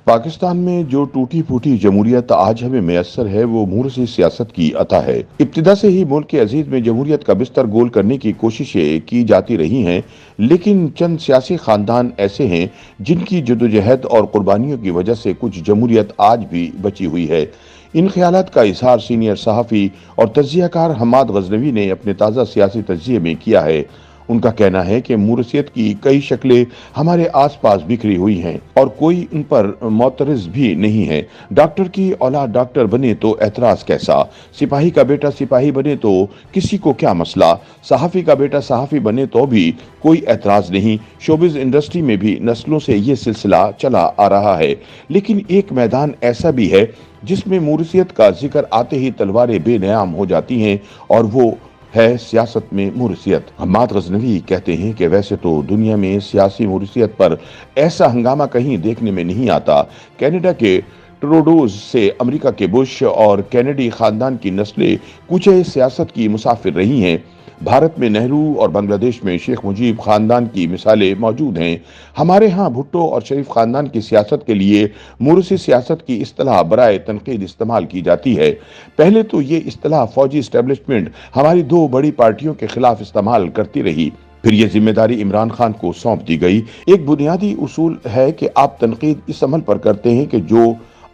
پاکستان میں جو ٹوٹی پھوٹی جمہوریت آج ہمیں میسر ہے وہ مورثی سیاست کی عطا ہے۔ ابتدا سے ہی ملک کے عزیز میں جمہوریت کا بستر گول کرنے کی کوششیں کی جاتی رہی ہیں، لیکن چند سیاسی خاندان ایسے ہیں جن کی جدوجہد اور قربانیوں کی وجہ سے کچھ جمہوریت آج بھی بچی ہوئی ہے۔ ان خیالات کا اظہار سینئر صحافی اور تجزیہ کار حماد غزنوی نے اپنے تازہ سیاسی تجزیے میں کیا ہے۔ ان کا کہنا ہے کہ موروثیت کی کئی شکلیں ہمارے آس پاس بکھری ہوئی ہیں اور کوئی ان پر معترض بھی نہیں ہے۔ ڈاکٹر کی اولاد ڈاکٹر بنے تو اعتراض کیسا، سپاہی کا بیٹا سپاہی بنے تو کسی کو کیا مسئلہ، صحافی کا بیٹا صحافی بنے تو بھی کوئی اعتراض نہیں۔ شوبز انڈسٹری میں بھی نسلوں سے یہ سلسلہ چلا آ رہا ہے، لیکن ایک میدان ایسا بھی ہے جس میں موروثیت کا ذکر آتے ہی تلواریں بے نیام ہو جاتی ہیں، اور وہ ہے سیاست میں موروثیت۔ حماد غزنوی کہتے ہیں کہ ویسے تو دنیا میں سیاسی موروثیت پر ایسا ہنگامہ کہیں دیکھنے میں نہیں آتا۔ کینیڈا کے ٹروڈوز سے امریکہ کے بش اور کینیڈی خاندان کی نسلیں کوچے سیاست کی مسافر رہی ہیں۔ بھارت میں نہرو اور بنگلہ دیش میں شیخ مجیب خاندان کی مثالیں موجود ہیں۔ ہمارے ہاں بھٹو اور شریف خاندان کی سیاست کے لیے موروثی سیاست کی اصطلاح برائے تنقید استعمال کی جاتی ہے۔ پہلے تو یہ اصطلاح فوجی اسٹیبلشمنٹ ہماری دو بڑی پارٹیوں کے خلاف استعمال کرتی رہی، پھر یہ ذمہ داری عمران خان کو سونپ دی گئی۔ ایک بنیادی اصول ہے کہ آپ تنقید اس عمل پر کرتے ہیں کہ جو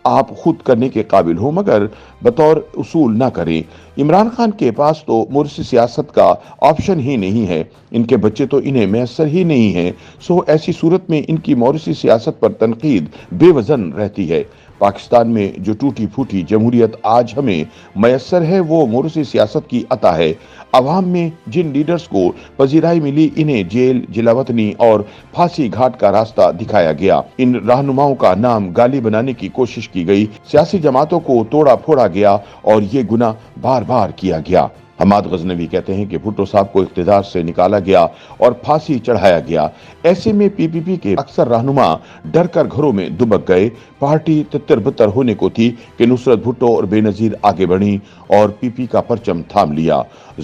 آپ خود کرنے کے قابل ہو مگر بطور اصول نہ کریں۔ عمران خان کے پاس تو موروثی سیاست کا آپشن ہی نہیں ہے، ان کے بچے تو انہیں میسر ہی نہیں ہیں، سو ایسی صورت میں ان کی موروثی سیاست پر تنقید بے وزن رہتی ہے۔ پاکستان میں جو ٹوٹی پھوٹی جمہوریت آج ہمیں میسر ہے وہ موروثی سیاست کی عطا ہے۔ عوام میں جن لیڈرز کو پذیرائی ملی انہیں جیل، جلاوطنی اور پھانسی گھاٹ کا راستہ دکھایا گیا۔ ان رہنماؤں کا نام گالی بنانے کی کوشش کی گئی، سیاسی جماعتوں کو توڑا پھوڑا گیا اور یہ گناہ بار بار کیا گیا۔ حماد غزنوی کہتے ہیں کہ بھٹو صاحب کو اقتدار سے نکالا گیا اور پھانسی چڑھایا گیا۔ ایسے میں پی پی پی کے اکثر رہنما ڈر کر گھروں میں دبک گئے۔ پارٹی تتر بتر ہونے کو تھی کہ نصرت بھٹو اور بے نظیر آگے بڑھیں اور پی پی کا پرچم تھام لیا،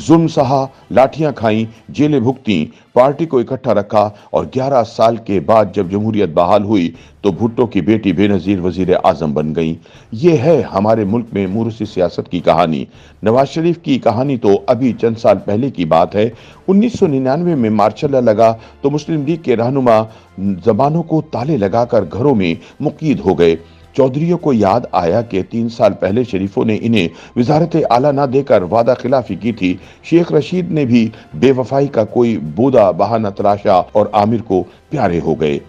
ظلم سہا، لاٹھیاں کھائیں، جیلیں بھگتیں، پارٹی کو اکٹھا رکھا، اور 11 سال کے بعد جب جمہوریت بحال ہوئی تو بھٹو کی بیٹی بے نظیر وزیر اعظم بن گئیں۔ یہ ہے ہمارے ملک میں موروثی سیاست کی کہانی۔ نواز شریف کی کہانی تو ابھی چند سال پہلے کی بات ہے۔ 1999 میں مارچ اللہ لگا تو مسلم لیگ کے رہنما زبانوں کو تالے لگا کر گھروں میں مقید ہو گئے۔ چودھریوں کو یاد آیا کہ 3 سال پہلے شریفوں نے انہیں وزارت اعلیٰ نہ دے کر وعدہ خلافی کی تھی۔ شیخ رشید نے بھی بے وفائی کا کوئی بودا بہانہ تراشا اور عامر کو پیارے ہو گئے۔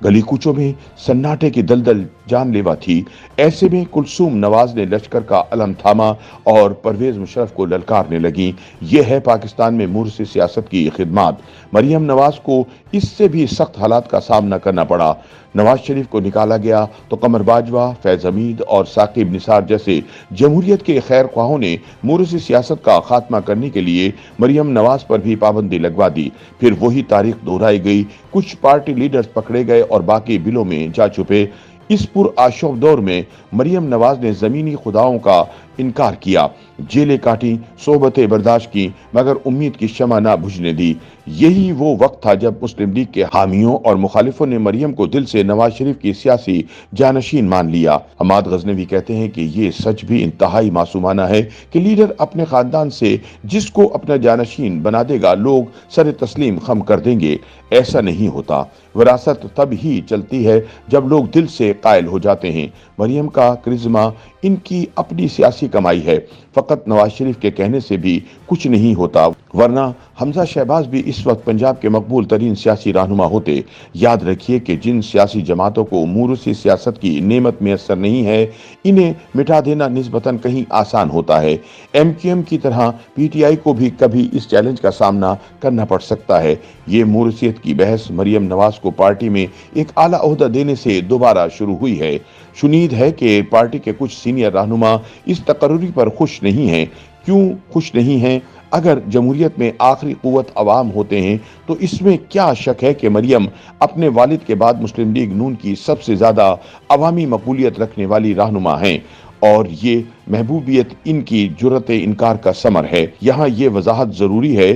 گلی کوچوں میں سناٹے کی دلدل جان لیوا تھی۔ ایسے میں کلثوم نواز نے لشکر کا علم تھاما اور پرویز مشرف کو للکارنے لگیں۔ یہ ہے پاکستان میں موروثی سیاست کی خدمات۔ مریم نواز کو اس سے بھی سخت حالات کا سامنا کرنا پڑا۔ نواز شریف کو نکالا گیا تو قمر باجوہ، فیض حمید اور ثاقب نثار جیسے جمہوریت کے خیر خواہوں نے موروثی سیاست کا خاتمہ کرنے کے لیے مریم نواز پر بھی پابندی لگوا دی۔ پھر وہی تاریخ دہرائی گئی، کچھ پارٹی لیڈرز پکڑے گئے اور باقی بلوں میں جا چھپے۔ اس پرآشوب دور میں مریم نواز نے زمینی خداؤں کا انکار کیا، جیلیں کاٹیں، صحبتیں برداشت کی، مگر امید کی شمع نہ بجھنے دی۔ یہی وہ وقت تھا جب مسلم لیگ کے حامیوں اور مخالفوں نے مریم کو دل سے نواز شریف کی سیاسی جانشین مان لیا۔ حماد غزنوی کہتے ہیں کہ یہ سچ بھی انتہائی معصومانہ ہے کہ لیڈر اپنے خاندان سے جس کو اپنا جانشین بنا دے گا لوگ سر تسلیم خم کر دیں گے۔ ایسا نہیں ہوتا۔ وراثت تب ہی چلتی ہے جب لوگ دل سے قائل ہو جاتے ہیں۔ مریم کا کرزما ان کی اپنی سیاسی کمائی ہے، فقط نواز شریف کے کہنے سے بھی کچھ نہیں ہوتا، ورنہ حمزہ شہباز بھی اس وقت پنجاب کے مقبول ترین سیاسی رہنما ہوتے۔ یاد رکھیے کہ جن سیاسی جماعتوں کو موروثی سیاست کی نعمت میسر نہیں ہے انہیں مٹا دینا نسبتاً کہیں آسان ہوتا ہے۔ ایم کیو ایم کی طرح پی ٹی آئی کو بھی کبھی اس چیلنج کا سامنا کرنا پڑ سکتا ہے۔ یہ موروثیت کی بحث مریم نواز کو پارٹی میں ایک اعلیٰ عہدہ دینے سے دوبارہ شروع ہوئی ہے۔ شنید ہے کہ پارٹی کے کچھ سینئر رہنما اس تقرری پر خوش نہیں ہیں۔ کیوں خوش نہیں ہیں؟ اگر جمہوریت میں آخری قوت عوام ہوتے ہیں تو اس میں کیا شک ہے کہ مریم اپنے والد کے بعد مسلم لیگ نون کی سب سے زیادہ عوامی مقبولیت رکھنے والی رہنما ہیں، اور یہ محبوبیت ان کی جرأت انکار کا ثمر ہے۔ یہاں یہ وضاحت ضروری ہے